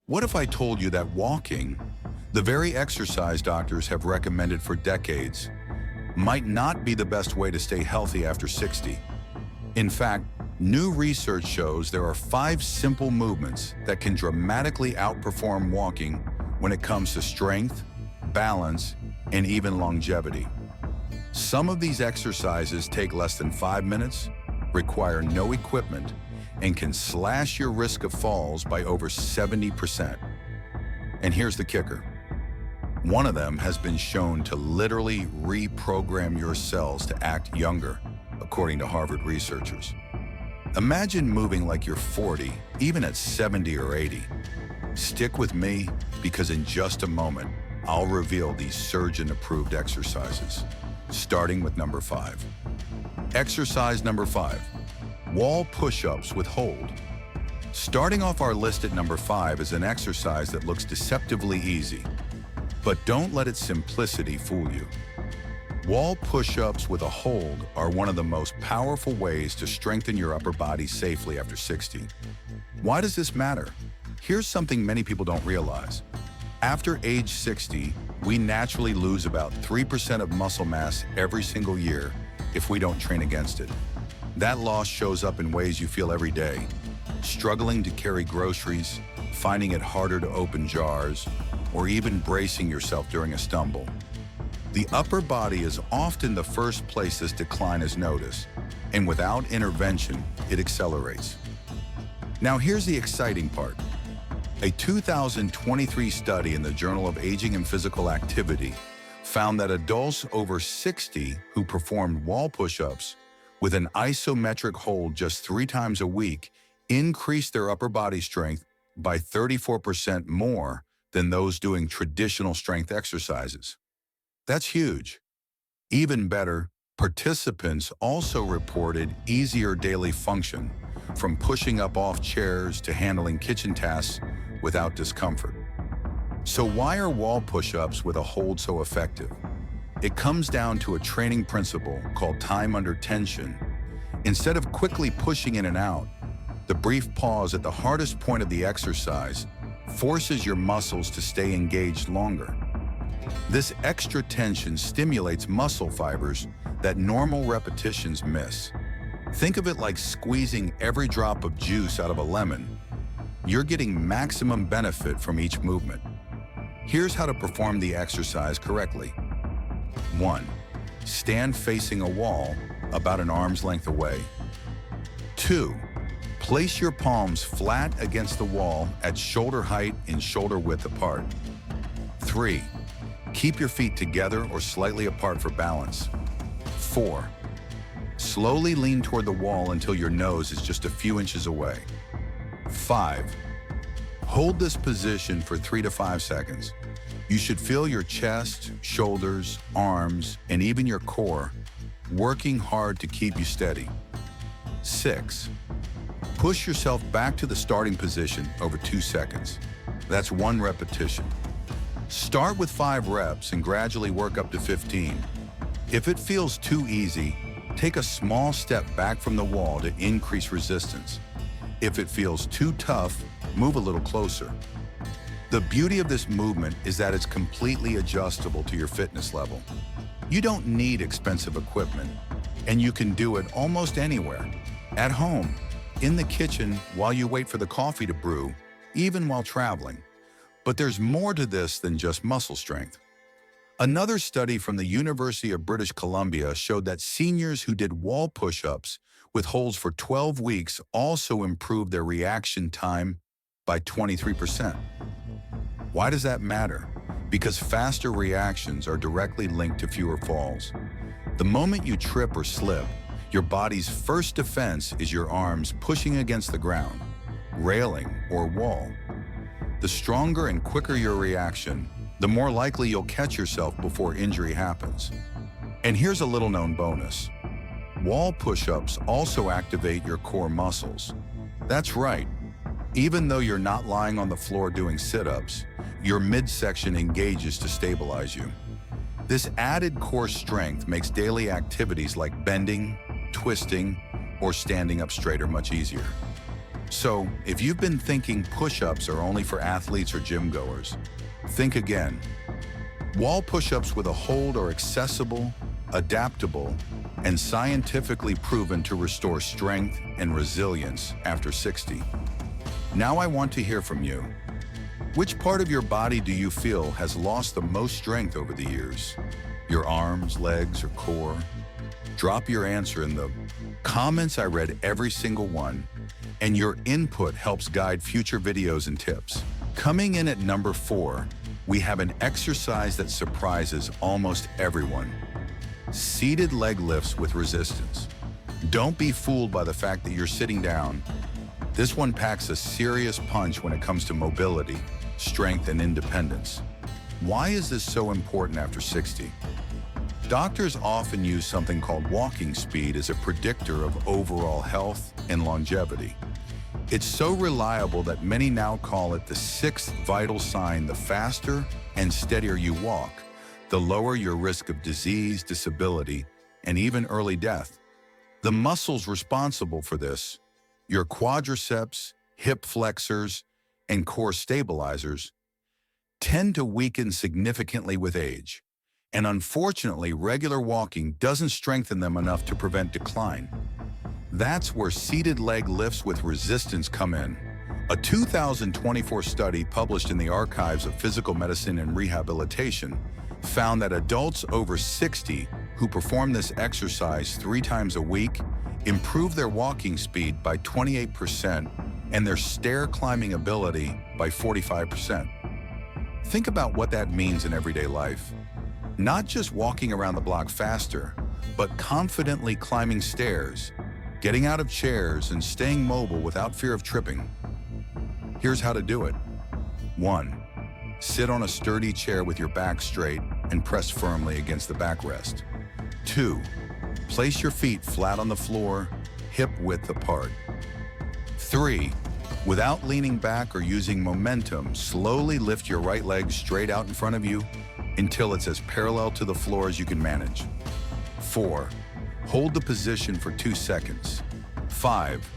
What if I told you that walking, the very exercise doctors have recommended for decades, might not be the best way to stay healthy after 60? In fact, new research shows there are 5 simple movements that can dramatically outperform walking when it comes to strength, balance, and even longevity. Some of these exercises take less than 5 minutes, require no equipment, and can slash your risk of falls by over 70%. And here's the kicker. One of them has been shown to literally reprogram your cells to act younger, according to Harvard researchers. Imagine moving like you're 40, even at 70 or 80. Stick with me, because in just a moment, I'll reveal these surgeon-approved exercises, starting with number 5. Exercise number 5, wall push-ups with hold. Starting off our list at number 5 is an exercise that looks deceptively easy, but don't let its simplicity fool you. Wall push-ups with a hold are one of the most powerful ways to strengthen your upper body safely after 60. Why does this matter? Here's something many people don't realize. After age 60, we naturally lose about 3% of muscle mass every single year if we don't train against it. That loss shows up in ways you feel every day: struggling to carry groceries, finding it harder to open jars, or even bracing yourself during a stumble. The upper body is often the first place this decline is noticed, and without intervention, it accelerates. Now here's the exciting part. A 2023 study in the Journal of Aging and Physical Activity found that adults over 60 who performed wall push-ups with an isometric hold just 3 times a week increased their upper body strength by 34% more than those doing traditional strength exercises. That's huge. Even better, participants also reported easier daily function, from pushing up off chairs to handling kitchen tasks without discomfort. So why are wall push-ups with a hold so effective? It comes down to a training principle called time under tension. Instead of quickly pushing in and out, the brief pause at the hardest point of the exercise forces your muscles to stay engaged longer. This extra tension stimulates muscle fibers that normal repetitions miss. Think of it like squeezing every drop of juice out of a lemon. You're getting maximum benefit from each movement. Here's how to perform the exercise correctly. 1. Stand facing a wall about an arm's length away. 2. Place your palms flat against the wall at shoulder height and shoulder width apart. 3. Keep your feet together or slightly apart for balance. 4. Slowly lean toward the wall until your nose is just a few inches away. 5. Hold this position for 3 to 5 seconds. You should feel your chest, shoulders, arms, and even your core working hard to keep you steady. 6. Push yourself back to the starting position over 2 seconds. That's 1 repetition. Start with 5 reps and gradually work up to 15. If it feels too easy, take a small step back from the wall to increase resistance. If it feels too tough, move a little closer. The beauty of this movement is that it's completely adjustable to your fitness level. You don't need expensive equipment, and you can do it almost anywhere. At home, in the kitchen, while you wait for the coffee to brew, even while traveling. But there's more to this than just muscle strength. Another study from the University of British Columbia showed that seniors who did wall push-ups with holds for 12 weeks also improved their reaction time by 23%. Why does that matter? Because faster reactions are directly linked to fewer falls. The moment you trip or slip, your body's first defense is your arms pushing against the ground, railing, or wall. The stronger and quicker your reaction, the more likely you'll catch yourself before injury happens. And here's a little-known bonus. Wall push-ups also activate your core muscles. That's right. Even though you're not lying on the floor doing sit-ups, your midsection engages to stabilize you. This added core strength makes daily activities like bending, twisting, or standing up straighter much easier. So, if you've been thinking push-ups are only for athletes or gym goers, think again. Wall push-ups with a hold are accessible, adaptable, and scientifically proven to restore strength and resilience after 60. Now I want to hear from you. Which part of your body do you feel has lost the most strength over the years? Your arms, legs, or core? Drop your answer in the comments. I read every single one, and your input helps guide future videos and tips. Coming in at number 4, we have an exercise that surprises almost everyone. Seated leg lifts with resistance. Don't be fooled by the fact that you're sitting down. This one packs a serious punch when it comes to mobility, strength, and independence. Why is this so important after 60? Doctors often use something called walking speed as a predictor of overall health and longevity. It's so reliable that many now call it the 6th vital sign. The faster and steadier you walk, the lower your risk of disease, disability, and even early death. The muscles responsible for this, your quadriceps, hip flexors, and core stabilizers, tend to weaken significantly with age. And unfortunately, regular walking doesn't strengthen them enough to prevent decline. That's where seated leg lifts with resistance come in. A 2024 study published in the Archives of Physical Medicine and Rehabilitation found that adults over 60 who perform this exercise 3 times a week improve their walking speed by 28% and their stair climbing ability by 45%. Think about what that means in everyday life. Not just walking around the block faster, but confidently climbing stairs, getting out of chairs, and staying mobile without fear of tripping. Here's how to do it. 1. Sit on a sturdy chair with your back straight and press firmly against the backrest. 2. Place your feet flat on the floor, hip width apart. 3. Without leaning back or using momentum, slowly lift your right leg straight out in front of you until it's as parallel to the floor as you can manage. 4. Hold the position for 2 seconds. 5.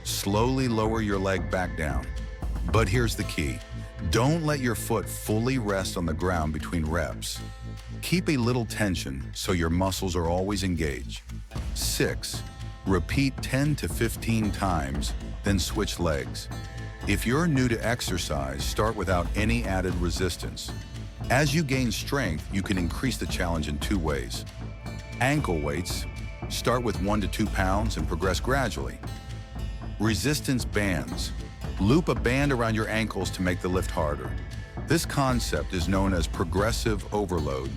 Slowly lower your leg back down. But here's the key. Don't let your foot fully rest on the ground between reps. Keep a little tension so your muscles are always engaged. 6. Repeat 10 to 15 times, then switch legs. If you're new to exercise, start without any added resistance. As you gain strength, you can increase the challenge in 2 ways. Ankle weights. Start with 1 to 2 pounds and progress gradually. Resistance bands. Loop a band around your ankles to make the lift harder. This concept is known as progressive overload,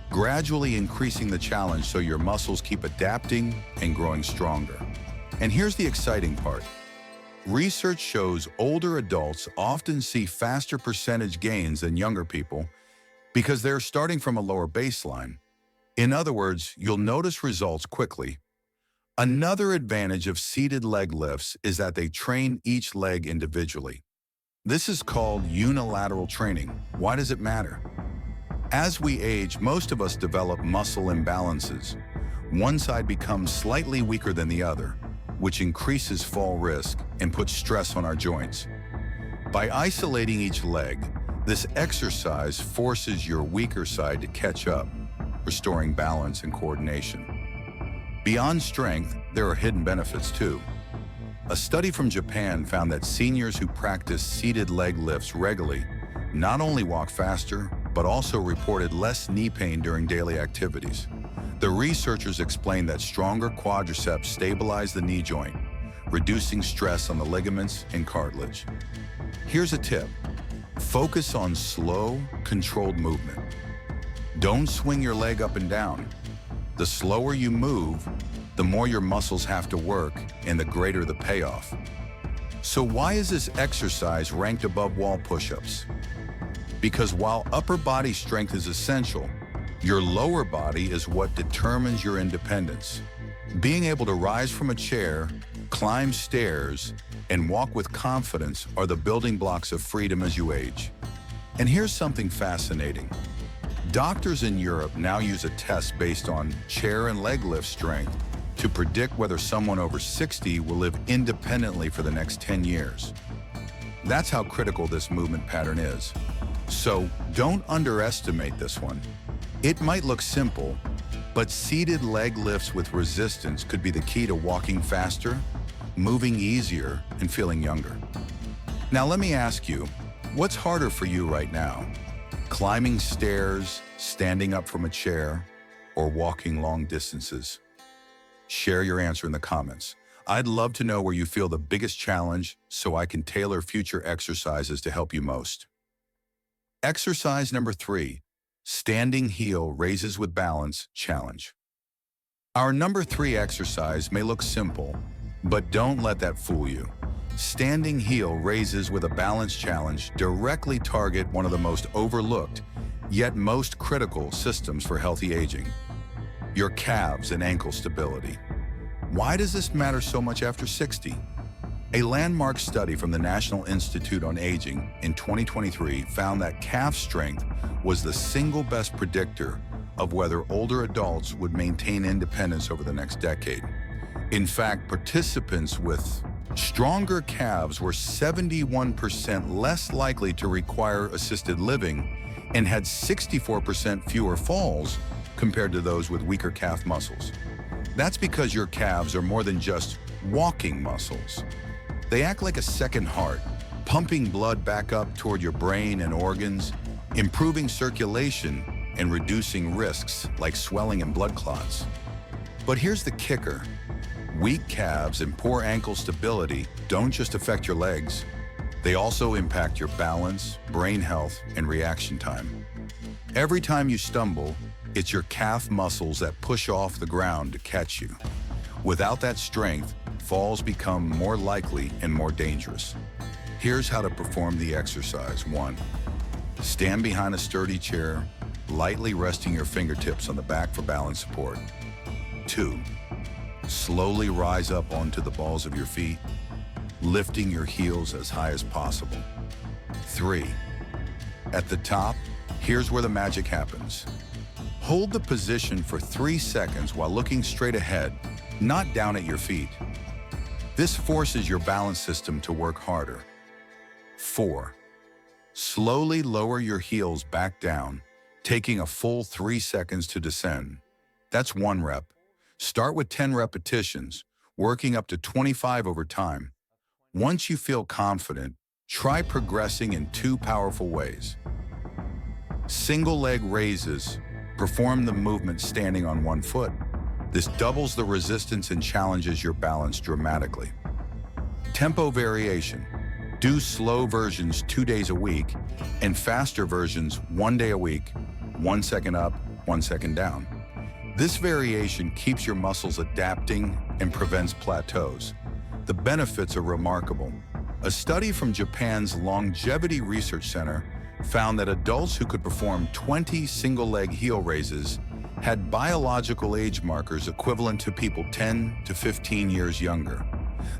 gradually increasing the challenge so your muscles keep adapting and growing stronger. And here's the exciting part. Research shows older adults often see faster percentage gains than younger people because they're starting from a lower baseline. In other words, you'll notice results quickly. Another advantage of seated leg lifts is that they train each leg individually. This is called unilateral training. Why does it matter? As we age, most of us develop muscle imbalances. One side becomes slightly weaker than the other, which increases fall risk and puts stress on our joints. By isolating each leg, this exercise forces your weaker side to catch up, restoring balance and coordination. Beyond strength, there are hidden benefits too. A study from Japan found that seniors who practice seated leg lifts regularly not only walk faster, but also reported less knee pain during daily activities. The researchers explained that stronger quadriceps stabilize the knee joint, reducing stress on the ligaments and cartilage. Here's a tip. Focus on slow, controlled movement. Don't swing your leg up and down. The slower you move, the more your muscles have to work and the greater the payoff. So why is this exercise ranked above wall push-ups? Because while upper body strength is essential, your lower body is what determines your independence. Being able to rise from a chair, climb stairs, and walk with confidence are the building blocks of freedom as you age. And here's something fascinating. Doctors in Europe now use a test based on chair and leg lift strength to predict whether someone over 60 will live independently for the next 10 years. That's how critical this movement pattern is. So don't underestimate this one. It might look simple, but seated leg lifts with resistance could be the key to walking faster, moving easier, and feeling younger. Now let me ask you, what's harder for you right now? Climbing stairs, standing up from a chair, or walking long distances? Share your answer in the comments. I'd love to know where you feel the biggest challenge so I can tailor future exercises to help you most. Exercise number 3, Standing Heel Raises with Balance Challenge. Our number 3 exercise may look simple, but don't let that fool you. Standing heel raises with a balance challenge directly target one of the most overlooked, yet most critical systems for healthy aging: your calves and ankle stability. Why does this matter so much after 60? A landmark study from the National Institute on Aging in 2023 found that calf strength was the single best predictor of whether older adults would maintain independence over the next decade. In fact, participants with stronger calves were 71% less likely to require assisted living and had 64% fewer falls compared to those with weaker calf muscles. That's because your calves are more than just walking muscles. They act like a second heart, pumping blood back up toward your brain and organs, improving circulation and reducing risks like swelling and blood clots. But here's the kicker. Weak calves and poor ankle stability don't just affect your legs. They also impact your balance, brain health, and reaction time. Every time you stumble, it's your calf muscles that push off the ground to catch you. Without that strength, falls become more likely and more dangerous. Here's how to perform the exercise. 1. Stand behind a sturdy chair, lightly resting your fingertips on the back for balance support. 2. Slowly rise up onto the balls of your feet, lifting your heels as high as possible. 3. At the top, here's where the magic happens. Hold the position for 3 seconds while looking straight ahead, not down at your feet. This forces your balance system to work harder. 4. Slowly lower your heels back down, taking a full 3 seconds to descend. That's 1 rep. Start with 10 repetitions, working up to 25 over time. Once you feel confident, try progressing in 2 powerful ways. Single leg raises. Perform the movement standing on 1 foot. This doubles the resistance and challenges your balance dramatically. Tempo variation. Do slow versions 2 days a week and faster versions 1 day a week, 1 second up, 1 second down. This variation keeps your muscles adapting and prevents plateaus. The benefits are remarkable. A study from Japan's Longevity Research Center found that adults who could perform 20 single-leg heel raises had biological age markers equivalent to people 10 to 15 years younger.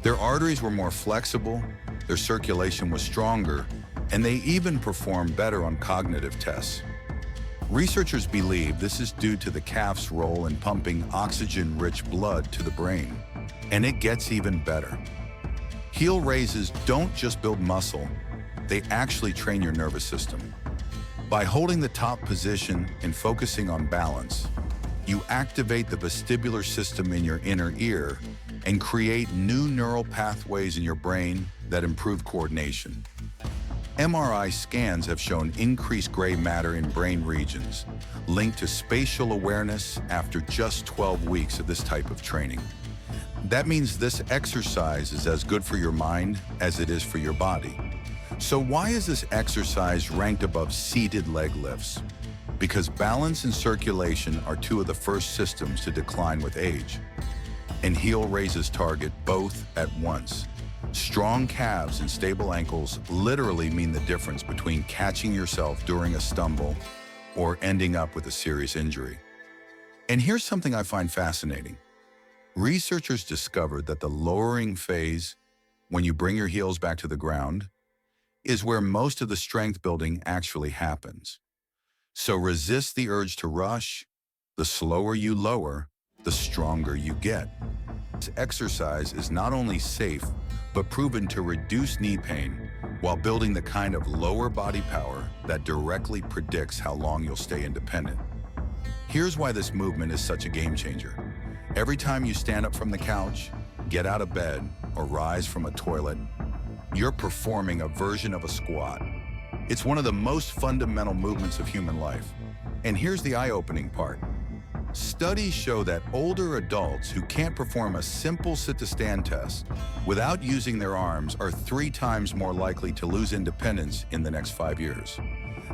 Their arteries were more flexible, their circulation was stronger, and they even performed better on cognitive tests. Researchers believe this is due to the calf's role in pumping oxygen-rich blood to the brain. And it gets even better. Heel raises don't just build muscle, they actually train your nervous system. By holding the top position and focusing on balance, you activate the vestibular system in your inner ear and create new neural pathways in your brain that improve coordination. MRI scans have shown increased gray matter in brain regions linked to spatial awareness after just 12 weeks of this type of training. That means this exercise is as good for your mind as it is for your body. So why is this exercise ranked above seated leg lifts? Because balance and circulation are 2 of the first systems to decline with age. And heel raises target both at once. Strong calves and stable ankles literally mean the difference between catching yourself during a stumble or ending up with a serious injury. And here's something I find fascinating. Researchers discovered that the lowering phase, when you bring your heels back to the ground, is where most of the strength building actually happens. So resist the urge to rush. The slower you lower, the stronger you get. This exercise is not only safe, but proven to reduce knee pain while building the kind of lower body power that directly predicts how long you'll stay independent. Here's why this movement is such a game changer. Every time you stand up from the couch, get out of bed, or rise from a toilet, you're performing a version of a squat. It's one of the most fundamental movements of human life. And here's the eye-opening part. Studies show that older adults who can't perform a simple sit-to-stand test without using their arms are 3 times more likely to lose independence in the next 5 years.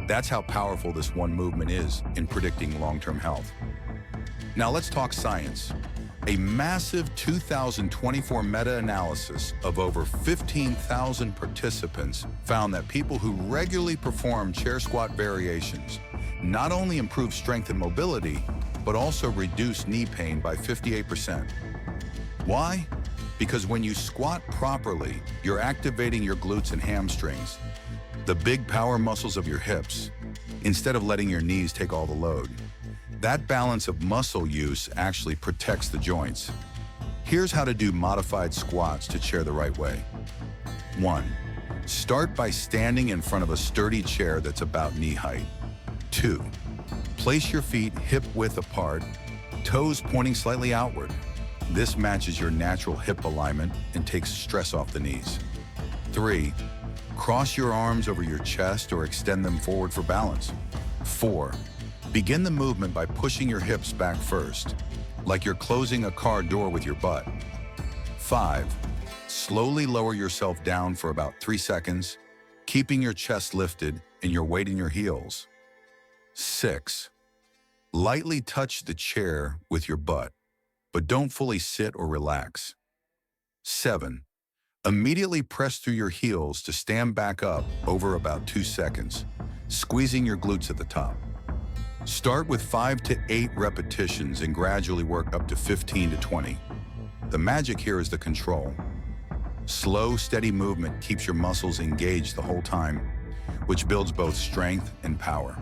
That's how powerful this one movement is in predicting long-term health. Now let's talk science. A massive 2024 meta-analysis of over 15,000 participants found that people who regularly perform chair squat variations not only improve strength and mobility, but also reduce knee pain by 58%. Why? Because when you squat properly, you're activating your glutes and hamstrings, the big power muscles of your hips, instead of letting your knees take all the load. That balance of muscle use actually protects the joints. Here's how to do modified squats to chair the right way. 1. Start by standing in front of a sturdy chair that's about knee height. 2. Place your feet hip-width apart, toes pointing slightly outward. This matches your natural hip alignment and takes stress off the knees. 3. Cross your arms over your chest or extend them forward for balance. 4. Begin the movement by pushing your hips back first, like you're closing a car door with your butt. 5. Slowly lower yourself down for about 3 seconds, keeping your chest lifted and your weight in your heels. 6. Lightly touch the chair with your butt, but don't fully sit or relax. 7. Immediately press through your heels to stand back up over about 2 seconds, squeezing your glutes at the top. Start with 5 to 8 repetitions and gradually work up to 15 to 20. The magic here is the control. Slow, steady movement keeps your muscles engaged the whole time, which builds both strength and power.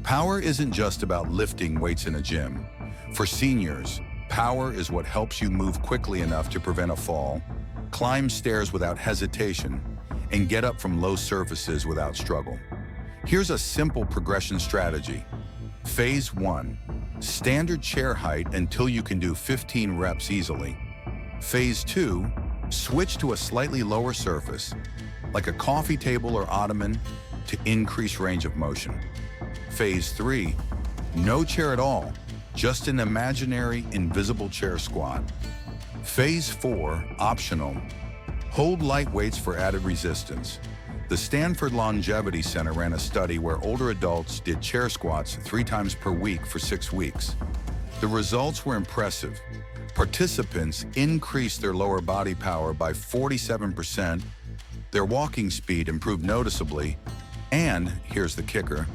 Power isn't just about lifting weights in a gym. For seniors, power is what helps you move quickly enough to prevent a fall, climb stairs without hesitation, and get up from low surfaces without struggle. Here's a simple progression strategy. Phase 1. Standard chair height until you can do 15 reps easily. Phase 2. Switch to a slightly lower surface, like a coffee table or ottoman, to increase range of motion. Phase 3. No chair at all, just an imaginary, invisible chair squat. Phase 4. Optional. Hold light weights for added resistance. The Stanford Longevity Center ran a study where older adults did chair squats 3 times per week for 6 weeks. The results were impressive. Participants increased their lower body power by 47%, their walking speed improved noticeably, and, here's the kicker,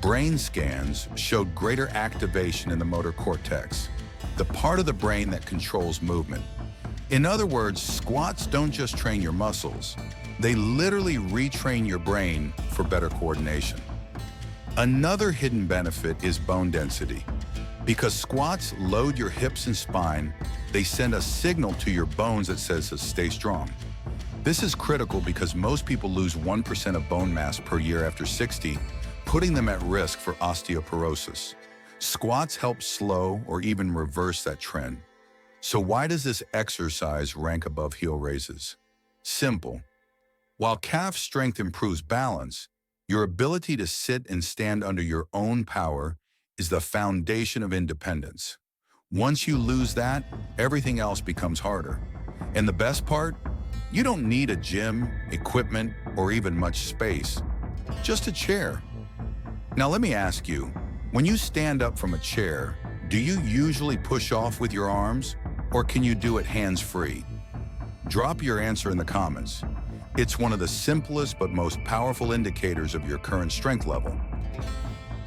brain scans showed greater activation in the motor cortex, the part of the brain that controls movement. In other words, squats don't just train your muscles, they literally retrain your brain for better coordination. Another hidden benefit is bone density. Because squats load your hips and spine, they send a signal to your bones that says to stay strong. This is critical because most people lose 1% of bone mass per year after 60, putting them at risk for osteoporosis. Squats help slow or even reverse that trend. So why does this exercise rank above heel raises? Simple. While calf strength improves balance, your ability to sit and stand under your own power is the foundation of independence. Once you lose that, everything else becomes harder. And the best part? You don't need a gym, equipment, or even much space. Just a chair. Now let me ask you, when you stand up from a chair, do you usually push off with your arms, or can you do it hands-free? Drop your answer in the comments. It's one of the simplest but most powerful indicators of your current strength level.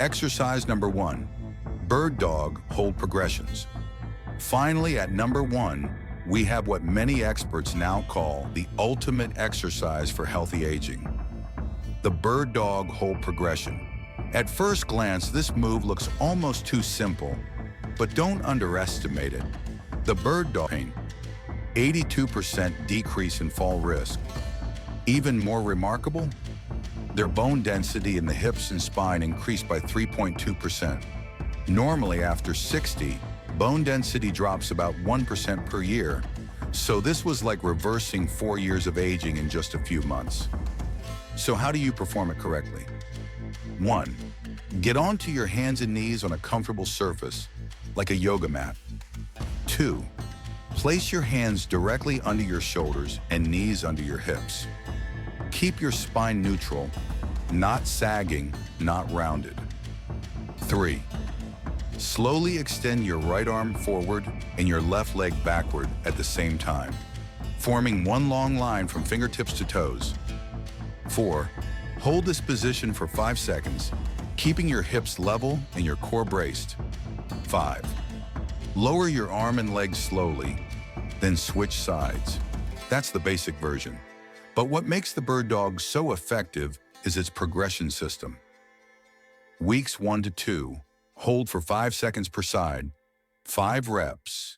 Exercise number 1, bird dog hold progressions. Finally, at number 1, we have what many experts now call the ultimate exercise for healthy aging, the bird dog hold progression. At first glance, this move looks almost too simple, But don't underestimate it. The bird dog pain, 82% decrease in fall risk. Even more remarkable, their bone density in the hips and spine increased by 3.2%. Normally, after 60, bone density drops about 1% per year, so this was like reversing 4 years of aging in just a few months. So how do you perform it correctly? 1. Get onto your hands and knees on a comfortable surface, like a yoga mat. 2. Place your hands directly under your shoulders and knees under your hips. Keep your spine neutral, not sagging, not rounded. 3. Slowly extend your right arm forward and your left leg backward at the same time, forming one long line from fingertips to toes. 4. Hold this position for 5 seconds, keeping your hips level and your core braced. 5. Lower your arm and leg slowly, then switch sides. That's the basic version. But what makes the bird dog so effective is its progression system. Weeks 1 to 2, hold for 5 seconds per side, 5 reps.